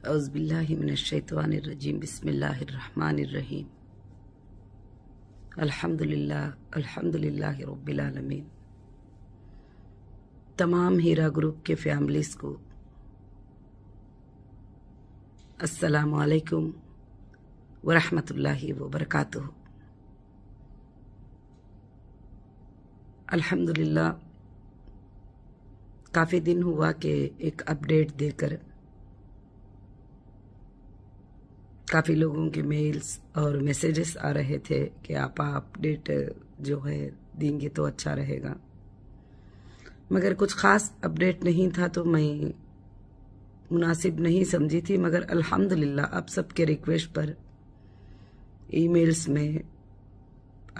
औज़ुबिल्लाहि मिनश्शैतानिर्रजीम बिस्मिल्लाहिर्रहमानिर्रहीम अल्हम्दुलिल्लाहि रब्बिल आलमीन। तमाम हीरा ग्रुप के फैमिलीज़ को अस्सलामु अलैकुम वरहमतुल्लाहि वबरकातुहू। अल्हम्दुलिल्लाह काफ़ी दिन हुआ कि एक अपडेट देकर काफ़ी लोगों के मेल्स और मैसेजेस आ रहे थे कि आप अपडेट जो है देंगे तो अच्छा रहेगा, मगर कुछ ख़ास अपडेट नहीं था तो मैं मुनासिब नहीं समझी थी। मगर अल्हम्दुलिल्लाह आप सबके रिक्वेस्ट पर ईमेल्स में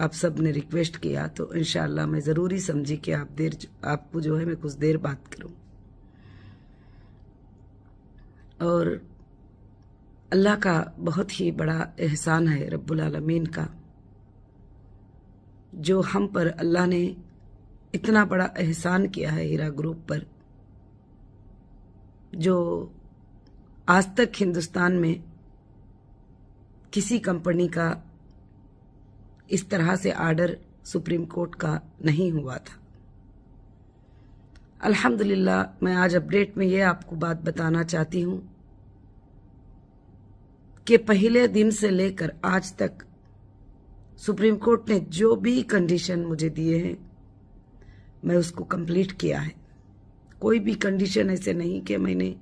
आप सब ने रिक्वेस्ट किया तो इंशाअल्लाह मैं ज़रूरी समझी कि आपको जो है मैं कुछ देर बात करूं। और अल्लाह का बहुत ही बड़ा एहसान है रब्बुल आलमीन का, जो हम पर अल्लाह ने इतना बड़ा एहसान किया है हीरा ग्रुप पर, जो आज तक हिंदुस्तान में किसी कंपनी का इस तरह से आर्डर सुप्रीम कोर्ट का नहीं हुआ था। अल्हम्दुलिल्लाह मैं आज अपडेट में ये आपको बात बताना चाहती हूँ कि पहले दिन से लेकर आज तक सुप्रीम कोर्ट ने जो भी कंडीशन मुझे दिए हैं मैं उसको कंप्लीट किया है। कोई भी कंडीशन ऐसे नहीं कि मैंने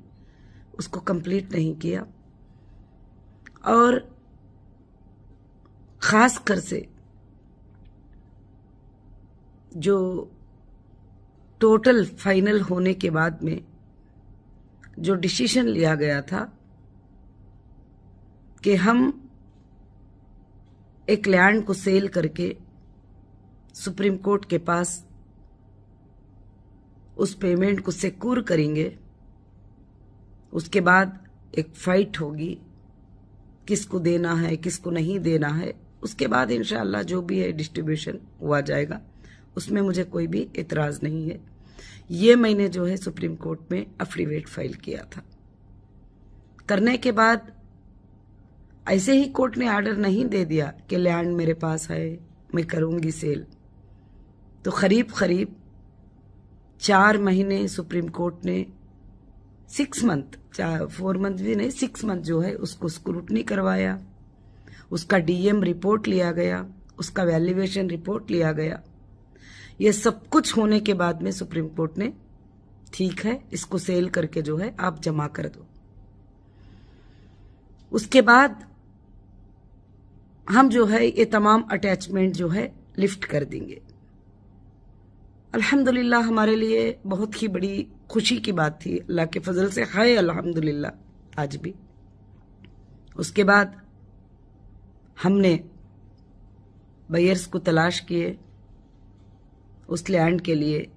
उसको कंप्लीट नहीं किया। और ख़ास कर से जो टोटल फाइनल होने के बाद में जो डिसीजन लिया गया था कि हम एक लैंड को सेल करके सुप्रीम कोर्ट के पास उस पेमेंट को सिक्योर करेंगे, उसके बाद एक फाइट होगी किसको देना है किसको नहीं देना है, उसके बाद इंशाअल्लाह जो भी है डिस्ट्रीब्यूशन हुआ जाएगा, उसमें मुझे कोई भी इतराज़ नहीं है। ये मैंने जो है सुप्रीम कोर्ट में एफिडेविट फाइल किया था। करने के बाद ऐसे ही कोर्ट ने आर्डर नहीं दे दिया कि लैंड मेरे पास है मैं करूंगी सेल। तो करीब 4 महीने सुप्रीम कोर्ट ने 4 मंथ भी नहीं 6 मंथ जो है उसको स्क्रूटनी करवाया, उसका डीएम रिपोर्ट लिया गया, उसका वैल्यूएशन रिपोर्ट लिया गया। ये सब कुछ होने के बाद में सुप्रीम कोर्ट ने ठीक है इसको सेल करके जो है आप जमा कर दो। उसके बाद हम जो है ये तमाम अटैचमेंट जो है लिफ्ट कर देंगे। अल्हम्दुलिल्लाह हमारे लिए बहुत ही बड़ी खुशी की बात थी, अल्लाह के फजल से है अल्हम्दुलिल्लाह आज भी। उसके बाद हमने बायर्स को तलाश किए उस लैंड के लिए,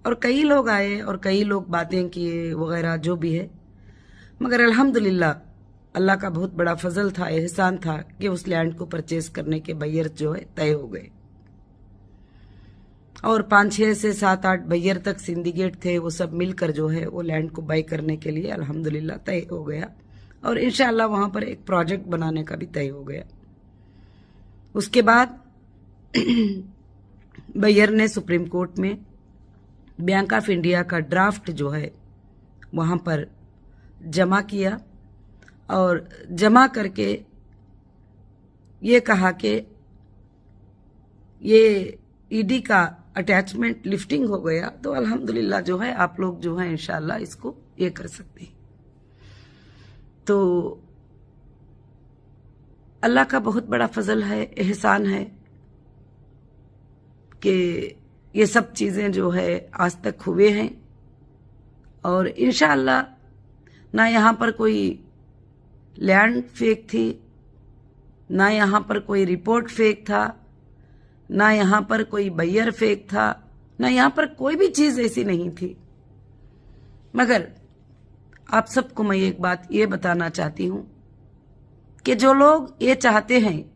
और कई लोग आए और कई लोग बातें किए वगैरह जो भी है, मगर अल्हम्दुलिल्लाह अल्लाह का बहुत बड़ा फजल था, एहसान था कि उस लैंड को परचेज करने के बायर जो है तय हो गए। और 5-6 से 7-8 बायर तक सिंडिकेट थे, वो सब मिलकर जो है वो लैंड को बाय करने के लिए अल्हम्दुलिल्लाह तय हो गया, और इंशाअल्लाह वहां पर एक प्रोजेक्ट बनाने का भी तय हो गया। उसके बाद बायर ने सुप्रीम कोर्ट में बैंक ऑफ इंडिया का ड्राफ्ट जो है वहां पर जमा किया, और जमा करके ये कहा कि ये ईडी का अटैचमेंट लिफ्टिंग हो गया, तो अल्हम्दुलिल्लाह जो है आप लोग जो है इंशाअल्लाह इसको ये कर सकते हैं। तो अल्लाह का बहुत बड़ा फजल है, एहसान है कि ये सब चीजें जो है आज तक हुए हैं। और इंशाअल्लाह ना यहाँ पर कोई लैंड फेक थी, ना यहाँ पर कोई रिपोर्ट फेक था, ना यहाँ पर कोई बायर फेक था, ना यहाँ पर कोई भी चीज ऐसी नहीं थी। मगर आप सबको मैं एक बात ये बताना चाहती हूं कि जो लोग ये चाहते हैं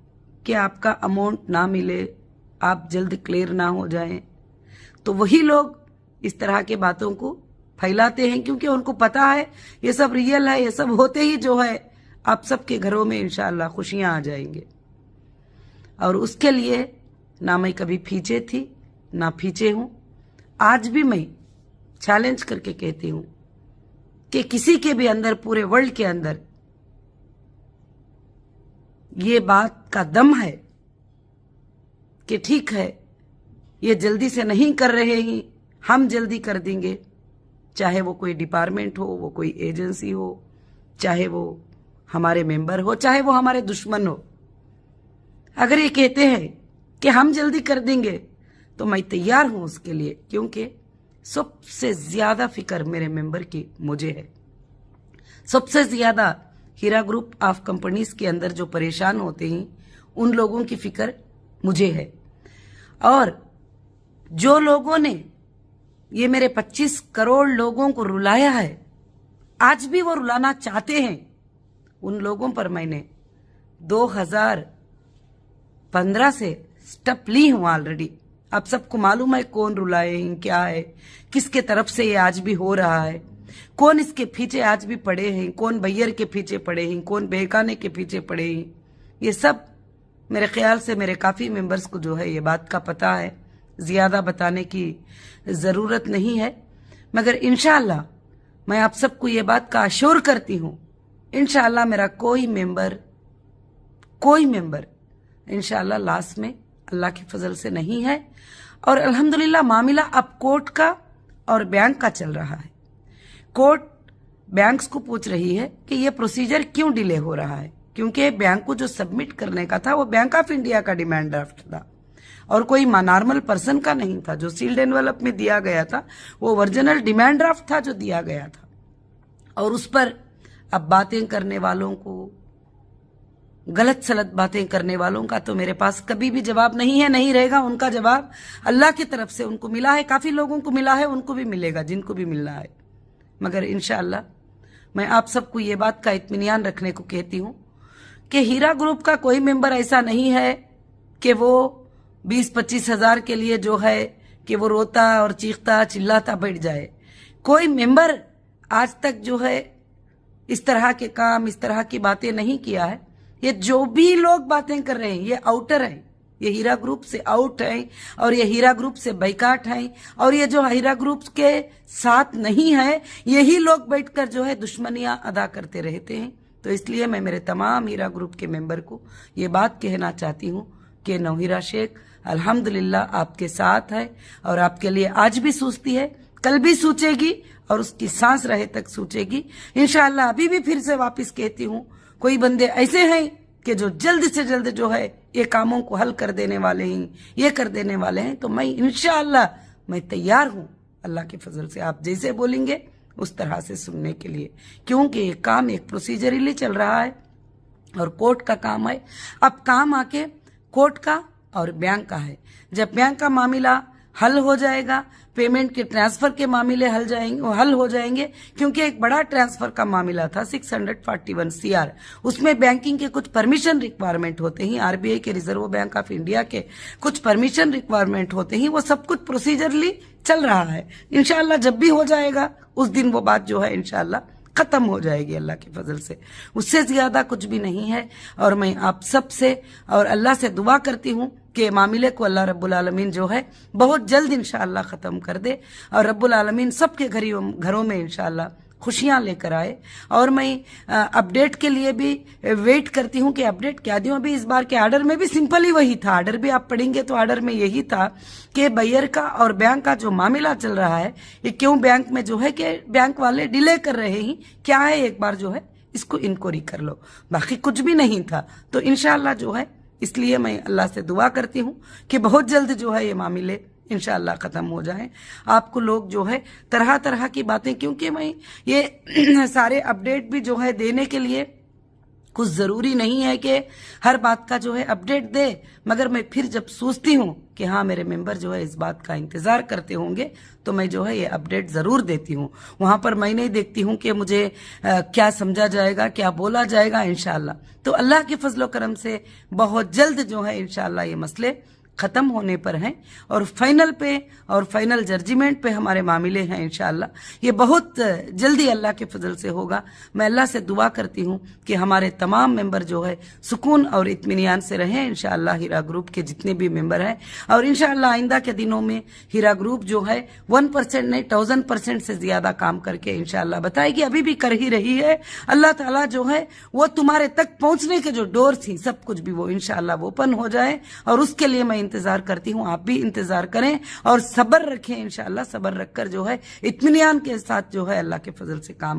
कि आपका अमाउंट ना मिले, आप जल्द क्लियर ना हो जाएं, तो वही लोग इस तरह के बातों को फैलाते हैं, क्योंकि उनको पता है ये सब रियल है, ये सब होते ही जो है आप सबके घरों में इंशाअल्लाह खुशियां आ जाएंगे। और उसके लिए ना मैं कभी पीछे थी ना पीछे हूं। आज भी मैं चैलेंज करके कहती हूं कि किसी के भी अंदर, पूरे वर्ल्ड के अंदर ये बात का दम है कि ठीक है ये जल्दी से नहीं कर रहे हैं, हम जल्दी कर देंगे, चाहे वो कोई डिपार्टमेंट हो, वो कोई एजेंसी हो, चाहे वो हमारे मेंबर हो, चाहे वो हमारे दुश्मन हो। अगर ये कहते हैं कि हम जल्दी कर देंगे तो मैं तैयार हूं उसके लिए, क्योंकि सबसे ज्यादा फिक्र मेरे मेंबर की मुझे है। सबसे ज्यादा हीरा ग्रुप ऑफ कंपनीज के अंदर जो परेशान होते हैं उन लोगों की फिक्र मुझे है। और जो लोगों ने ये मेरे 25 करोड़ लोगों को रुलाया है, आज भी वो रुलाना चाहते हैं, उन लोगों पर मैंने 2015 से स्टेप ली हूं ऑलरेडी। आप सबको मालूम है कौन रुलाए हैं, क्या है, किसके तरफ से ये आज भी हो रहा है, कौन इसके पीछे आज भी पड़े हैं, कौन बैयर के पीछे पड़े हैं, कौन बहकाने के पीछे पड़े हैं। ये सब मेरे ख्याल से मेरे काफी मेंबर्स को जो है ये बात का पता है, ज्यादा बताने की जरूरत नहीं है। मगर इंशाअल्लाह मैं आप सबको ये बात का अश्योर करती हूं, इंशाअल्लाह मेरा कोई मेंबर इंशाअल्लाह लास्ट में अल्लाह के फजल से नहीं है। और अल्हम्दुलिल्लाह मामला अब कोर्ट का और बैंक का चल रहा है। कोर्ट बैंक्स को पूछ रही है कि ये प्रोसीजर क्यों डिले हो रहा है, क्योंकि बैंक को जो सबमिट करने का था वो बैंक ऑफ इंडिया का डिमांड ड्राफ्ट था और कोई नॉर्मल पर्सन का नहीं था। जो सील्ड एनवेलप में दिया गया था वो ओरिजिनल डिमांड ड्राफ्ट था जो दिया गया था। और उस पर अब बातें करने वालों को, गलत सलत बातें करने वालों का तो मेरे पास कभी भी जवाब नहीं है, नहीं रहेगा। उनका जवाब अल्लाह की तरफ से उनको मिला है, काफी लोगों को मिला है, उनको भी मिलेगा जिनको भी मिलना है। मगर इंशाअल्लाह मैं आप सबको ये बात का इत्मीनान रखने को कहती हूं कि हीरा ग्रुप का कोई मेंबर ऐसा नहीं है कि वो 20-25 हजार के लिए जो है कि वो रोता और चीखता चिल्लाता बैठ जाए। कोई मेंबर आज तक जो है इस तरह के काम, इस तरह की बातें नहीं किया है। ये जो भी लोग बातें कर रहे हैं ये आउटर है, ये हीरा ग्रुप से आउट है और ये हीरा ग्रुप से बैकाट है। और ये जो हीरा ग्रुप के साथ नहीं है यही लोग बैठकर जो है दुश्मनियां अदा करते रहते हैं। तो इसलिए मैं मेरे तमाम हीरा ग्रुप के मेंबर को ये बात कहना चाहती हूं कि नौहीरा शेख अल्हम्दुलिल्लाह आपके साथ है और आपके लिए आज भी सोचती है, कल भी सोचेगी और उसकी सांस रहे तक सोचेगी इंशाअल्लाह। अभी भी फिर से वापस कहती हूं, कोई बंदे ऐसे हैं कि जो जल्द से जल्द जो है ये कामों को हल कर देने वाले हैं, ये कर देने वाले हैं, तो मैं इंशाअल्लाह मैं तैयार हूं अल्लाह के फजल से। आप जैसे बोलेंगे उस तरह से सुनने के लिए, क्योंकि ये काम एक प्रोसीजरली चल रहा है और कोर्ट का काम है। अब काम आके कोर्ट का और बैंक का है। जब बैंक का मामला हल हो जाएगा, पेमेंट के ट्रांसफर के मामले हल हो जाएंगे, क्योंकि एक बड़ा ट्रांसफर का मामला था 641 CR। उसमें बैंकिंग के कुछ परमिशन रिक्वायरमेंट होते हैं, आरबीआई के, रिजर्व बैंक ऑफ इंडिया के कुछ परमिशन रिक्वायरमेंट होते हैं, वो सब कुछ प्रोसीजरली चल रहा है। इंशाअल्लाह जब भी हो जाएगा उस दिन वो बात जो है इंशाअल्लाह खत्म हो जाएगी अल्लाह के फजल से। उससे ज्यादा कुछ भी नहीं है। और मैं आप सब से और अल्लाह से दुआ करती हूँ कि मामले को अल्लाह रब्बुल आलमीन जो है बहुत जल्द इंशाअल्लाह खत्म कर दे और रब्बुल आलमीन सबके घरों में इंशाअल्लाह खुशियां लेकर आए। और मैं अपडेट के लिए भी वेट करती हूं कि अपडेट क्या दूं। अभी इस बार के ऑर्डर में भी सिंपल ही वही था, ऑर्डर भी आप पढ़ेंगे तो ऑर्डर में यही था कि बैयर का और बैंक का जो मामला चल रहा है ये क्यों बैंक में जो है कि बैंक वाले डिले कर रहे हैं, क्या है, एक बार जो है इसको इंक्वायरी कर लो, बाकी कुछ भी नहीं था। तो इंशाअल्लाह जो है, इसलिए मैं अल्लाह से दुआ करती हूँ कि बहुत जल्द जो है ये मामले इंशाअल्लाह खत्म हो जाए। आपको लोग जो है तरह तरह की बातें, क्योंकि मैं ये सारे अपडेट भी जो है देने के लिए कुछ जरूरी नहीं है कि हर बात का जो है अपडेट दे, मगर मैं फिर जब सोचती हूँ कि हाँ मेरे मेंबर जो है इस बात का इंतजार करते होंगे तो मैं जो है ये अपडेट जरूर देती हूँ। वहां पर मैं नहीं देखती हूँ कि मुझे क्या समझा जाएगा, क्या बोला जाएगा। इंशाअल्लाह तो अल्लाह के फजलो करम से बहुत जल्द जो है इंशाअल्लाह ये मसले खत्म होने पर हैं और फाइनल पे और फाइनल जजमेंट पे हमारे मामले हैं इंशाअल्लाह। ये बहुत जल्दी अल्लाह के फजल से होगा। मैं अल्लाह से दुआ करती हूँ कि हमारे तमाम मेंबर जो है सुकून और इत्मीनान से रहें इंशाअल्लाह, हीरा ग्रुप के जितने भी मेंबर हैं। और इंशाअल्लाह आइंदा के दिनों में हीरा ग्रुप जो है 1% नहीं 1000% से ज्यादा काम करके इंशाअल्लाह बताएगी, अभी भी कर ही रही है। अल्लाह ताला जो है वो तुम्हारे तक पहुंचने के जो डोर थी सब कुछ भी वो इंशाअल्लाह ओपन हो जाए, और उसके लिए मैं इंतजार करती हूँ। आप भी इंतजार करें और सब्र रखें इंशाअल्लाह। सब्र रखकर जो है इत्मीनान के साथ जो है अल्लाह के फजल से काम